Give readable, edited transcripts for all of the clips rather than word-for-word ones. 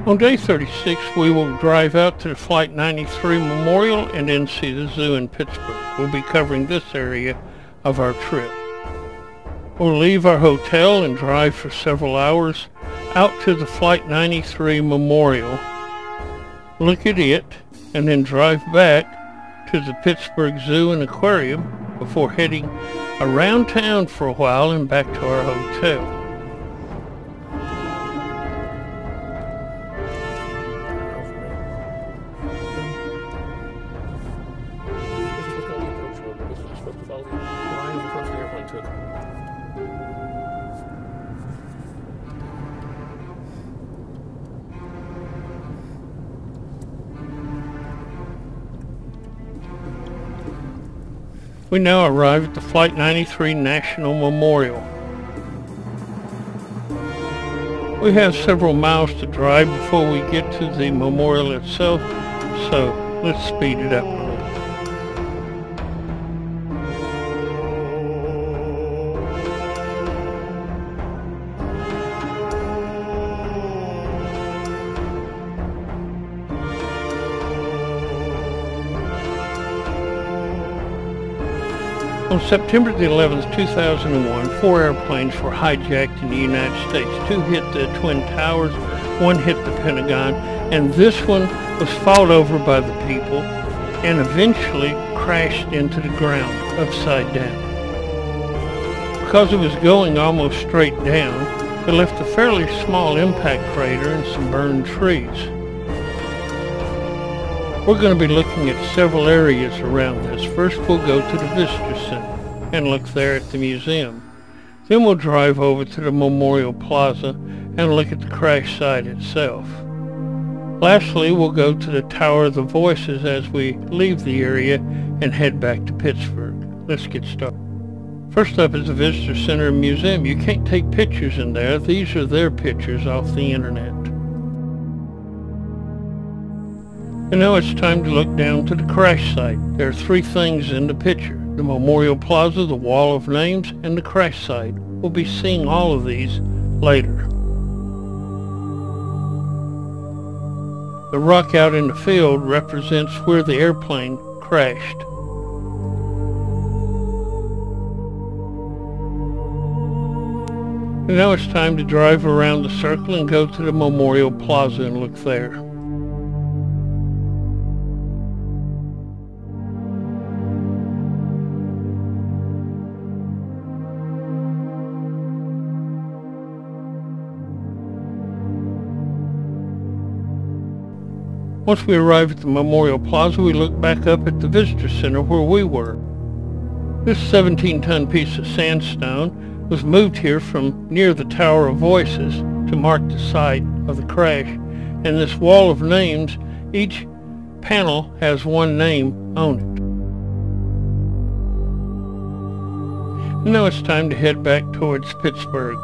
On day 36, we will drive out to the Flight 93 Memorial and then see the zoo in Pittsburgh. We'll be covering this area of our trip. We'll leave our hotel and drive for several hours out to the Flight 93 Memorial, look at it, and then drive back to the Pittsburgh Zoo and Aquarium before heading around town for a while and back to our hotel. We now arrive at the Flight 93 National Memorial. We have several miles to drive before we get to the memorial itself, so let's speed it up a little. On September the 11th, 2001, 4 airplanes were hijacked in the United States. 2 hit the Twin Towers, 1 hit the Pentagon, and this one was fought over by the people and eventually crashed into the ground upside down. Because it was going almost straight down, it left a fairly small impact crater and some burned trees. We're going to be looking at several areas around this. First we'll go to the Visitor Center and look there at the museum. Then we'll drive over to the Memorial Plaza and look at the crash site itself. Lastly, we'll go to the Tower of the Voices as we leave the area and head back to Pittsburgh. Let's get started. First up is the Visitor Center and Museum. You can't take pictures in there. These are their pictures off the internet. And now it's time to look down to the crash site. There are 3 things in the picture: the Memorial Plaza, the Wall of Names, and the crash site. We'll be seeing all of these later. The rock out in the field represents where the airplane crashed. And now it's time to drive around the circle and go to the Memorial Plaza and look there. Once we arrive at the Memorial Plaza, we look back up at the Visitor Center where we were. This 17-ton piece of sandstone was moved here from near the Tower of Voices to mark the site of the crash. And this wall of names, each panel has one name on it. And now it's time to head back towards Pittsburgh.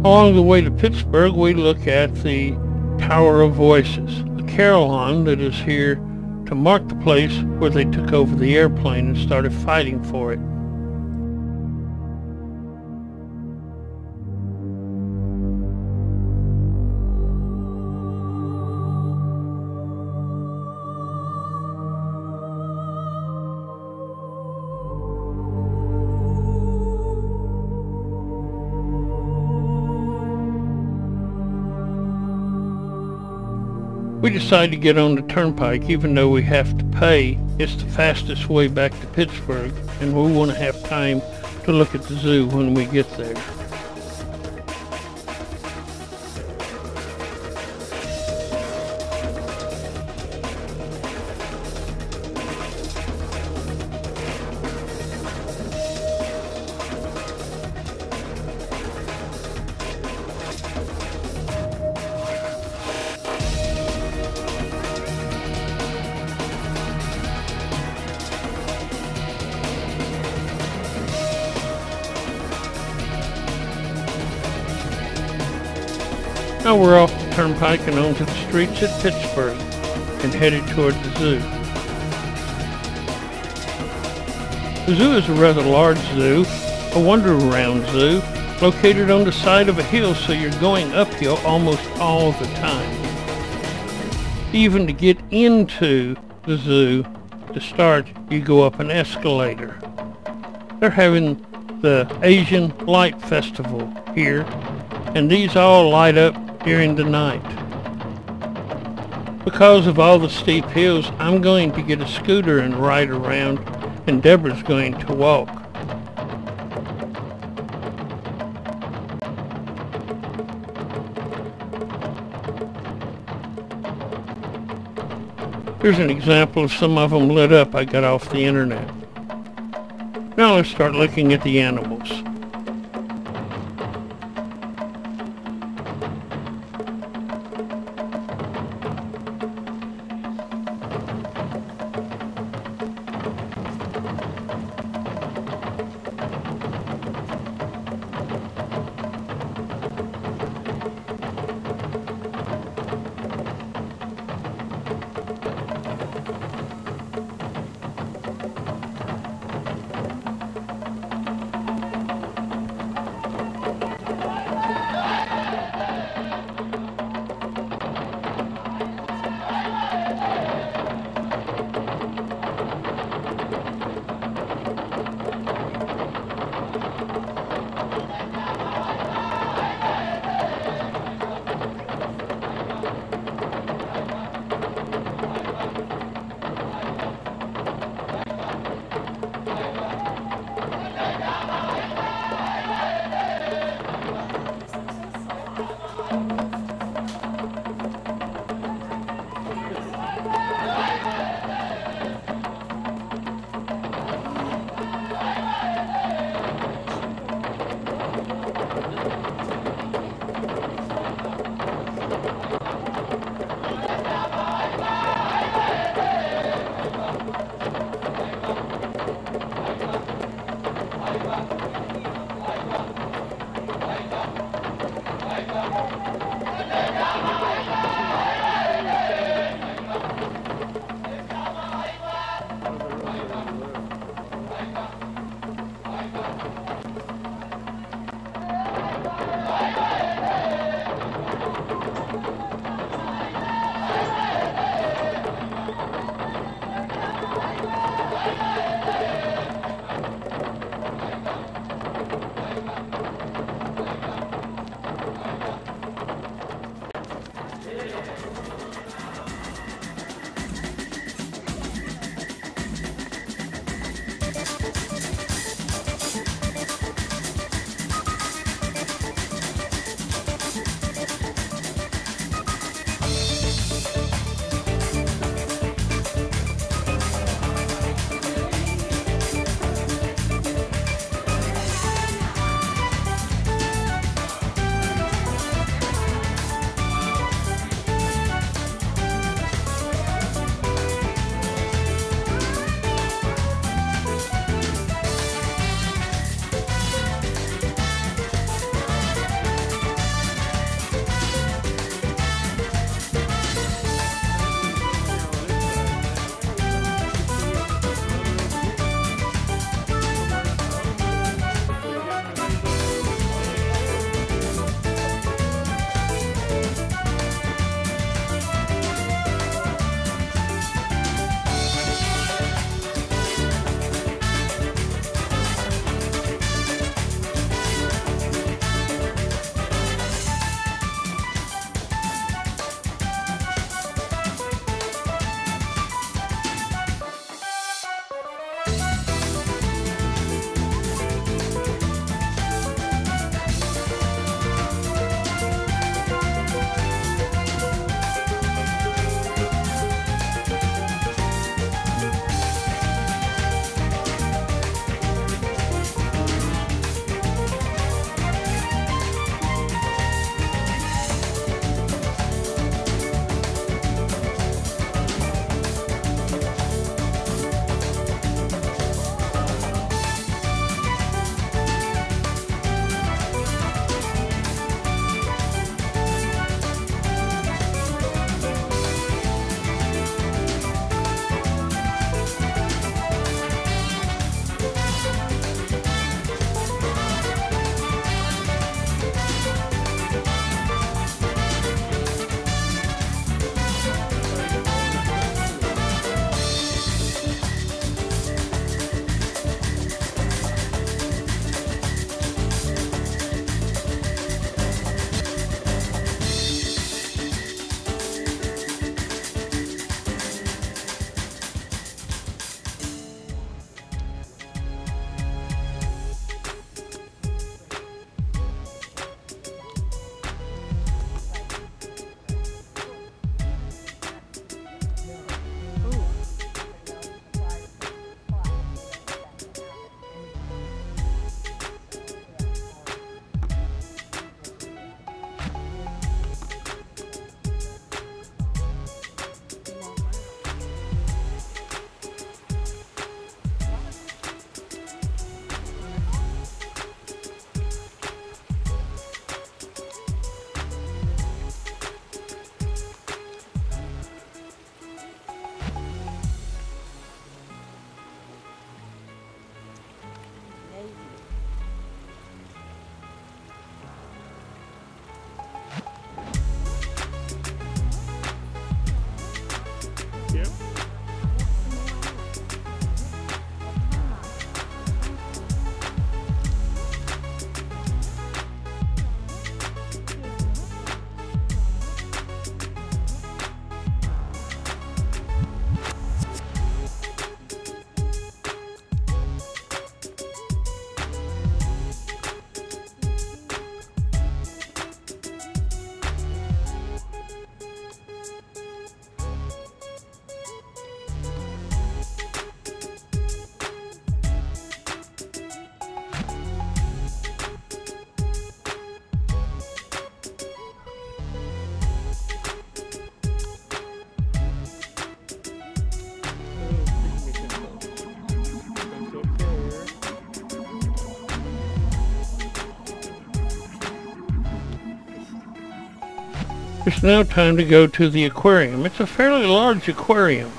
Along the way to Pittsburgh, we look at the Tower of Voices, a carillon that is here to mark the place where they took over the airplane and started fighting for it. We decide to get on the turnpike even though we have to pay. It's the fastest way back to Pittsburgh, and we want to have time to look at the zoo when we get there. Now we're off the turnpike and onto the streets at Pittsburgh and headed toward the zoo. The zoo is a rather large zoo, a wander-around zoo, located on the side of a hill, so you're going uphill almost all the time. Even to get into the zoo, to start, you go up an escalator. They're having the Asian Light Festival here, and these all light up during the night. Because of all the steep hills, I'm going to get a scooter and ride around, and Deborah's going to walk. Here's an example of some of them lit up I got off the internet. Now let's start looking at the animals. It's now time to go to the aquarium. It's a fairly large aquarium.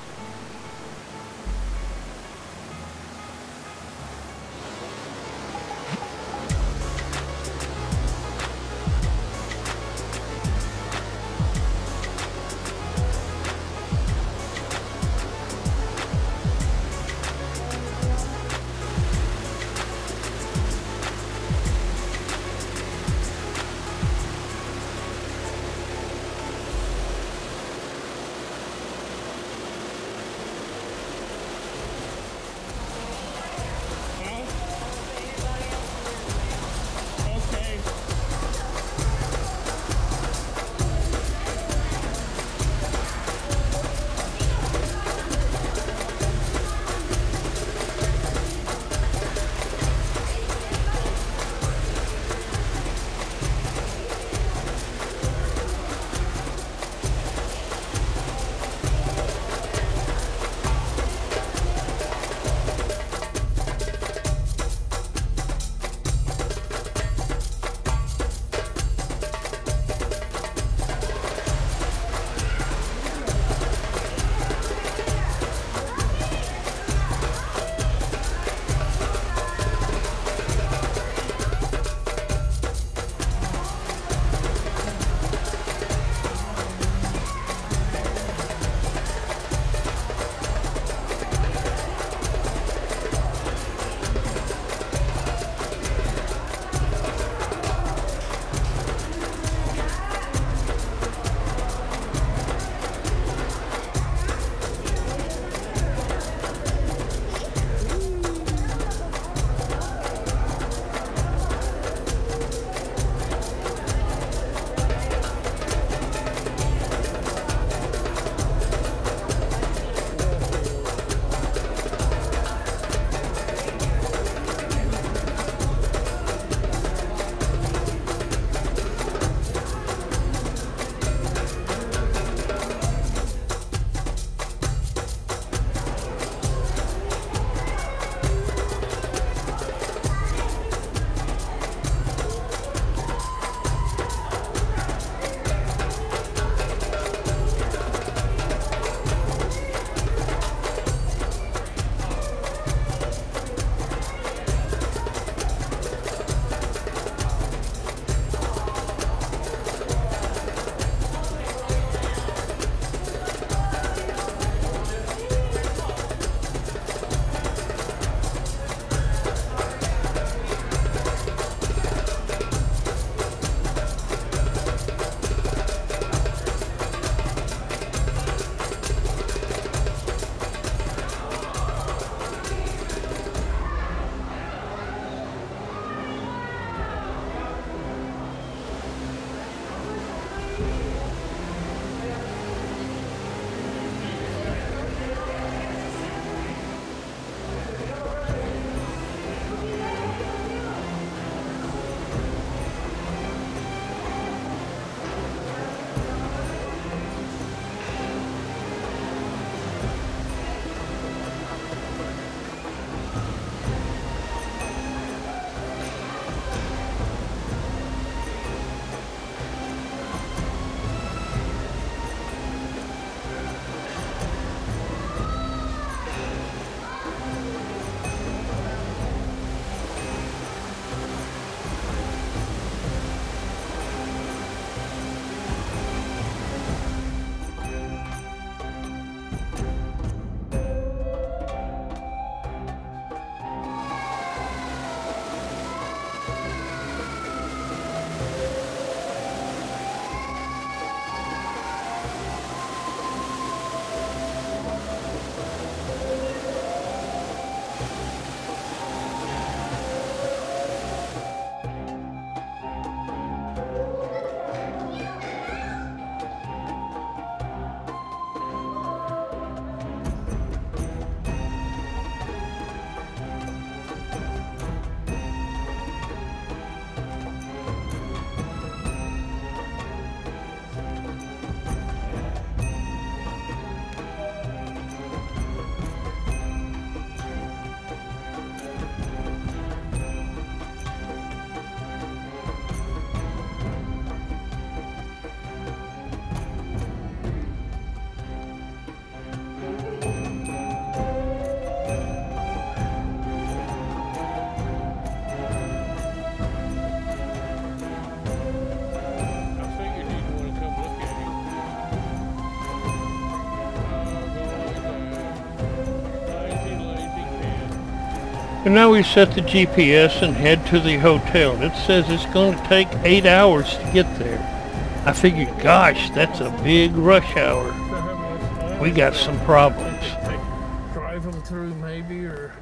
And now we set the GPS and head to the hotel. It says it's going to take 8 hours to get there. I figured, gosh, that's a big rush hour. We got some problems. Drive them through maybe, or...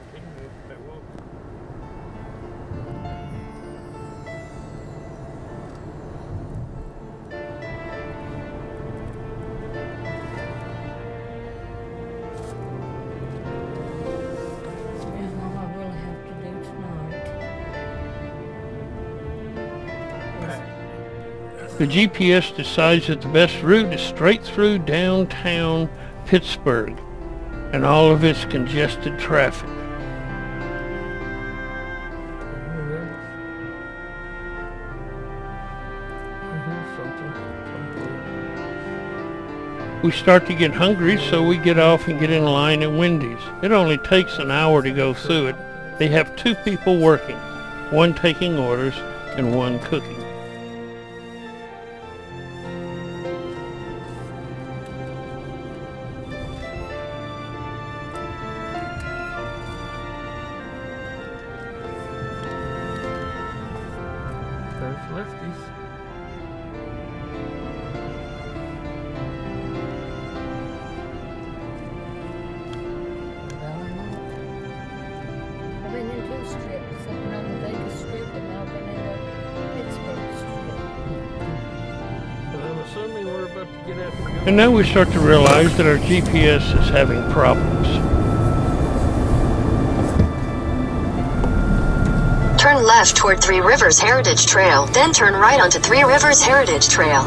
The GPS decides that the best route is straight through downtown Pittsburgh and all of its congested traffic. We start to get hungry, so we get off and get in line at Wendy's. It only takes an hour to go through it. They have 2 people working, one taking orders and one cooking. Lefties. I've been in 2 strips. I've been on the Vegas strip and now I've been in the Pittsburgh strip. And I'm assuming we're about to get out. And now we start to realize that our GPS is having problems. Turn left toward 3 Rivers Heritage Trail, then turn right onto 3 Rivers Heritage Trail.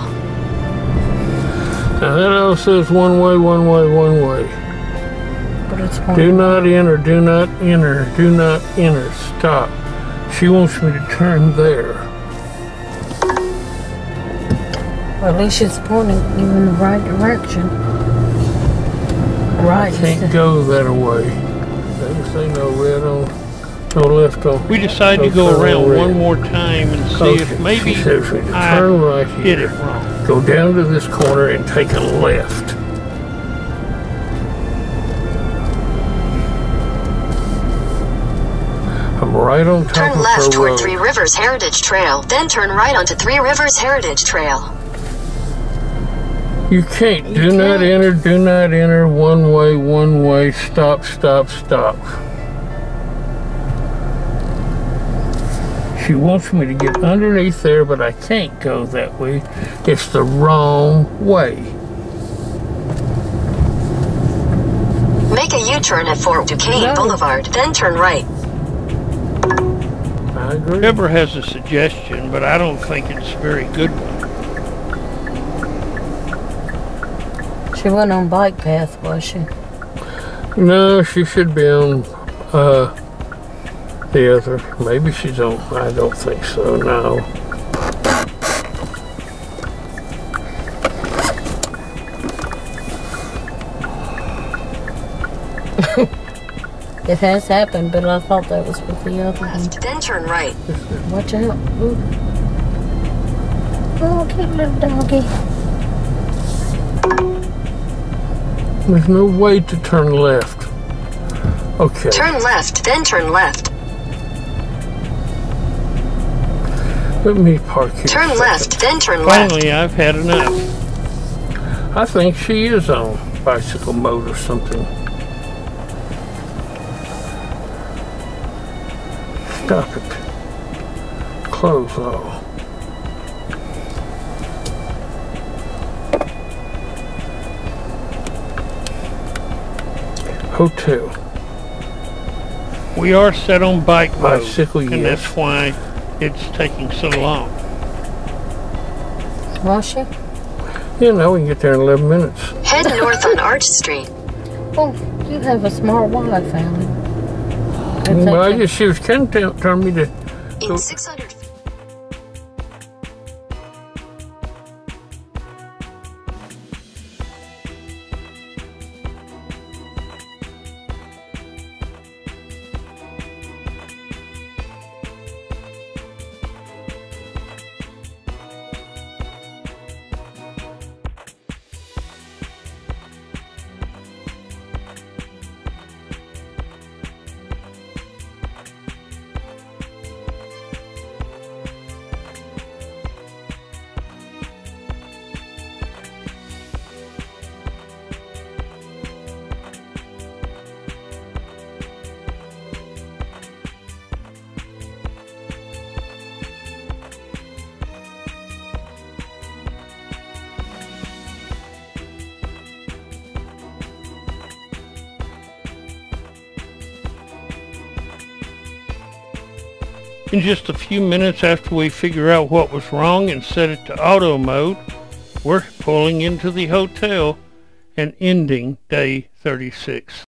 Now that all says one way, one way, one way. But it's one. Do not enter, do not enter, do not enter. Stop. She wants me to turn there. Well, at least it's pointing you in the right direction. Right. I can't go that way. They say no red on. No left on. We decide to go around one more time and see if maybe I turn right did here. it wrong. Go down to this corner and take a left. I'm right on top Turn of left her toward road. 3 Rivers Heritage Trail, then turn right onto 3 Rivers Heritage Trail. You can't. Do not enter, do not enter. One way, stop, stop, stop. She wants me to get underneath there, but I can't go that way. It's the wrong way. Make a U-turn at Fort Duquesne Boulevard, then turn right. I agree. Deborah has a suggestion, but I don't think it's a very good one. She went on bike path, was she? No, she should be on the other. Maybe she's on. I don't think so. No. It has happened, but I thought that was with the other one. Left, then turn right. Watch out. Ooh. Oh, cute little doggy. There's no way to turn left. Okay. Turn left, then turn left. Let me park here. Turn left, then turn left. Finally, I've had enough. I think she is on bicycle mode or something. Stop it. Close all. Hotel. We are set on bike mode, Bicycle, and yes. that's why it's taking so long. Was she? You know, we can get there in 11 minutes. Head north on Arch Street. Oh, you have a smart wife, Alan. Well, I guess she was kind of telling me to go. In 600 feet. In just a few minutes after we figure out what was wrong and set it to auto mode, we're pulling into the hotel and ending day 36.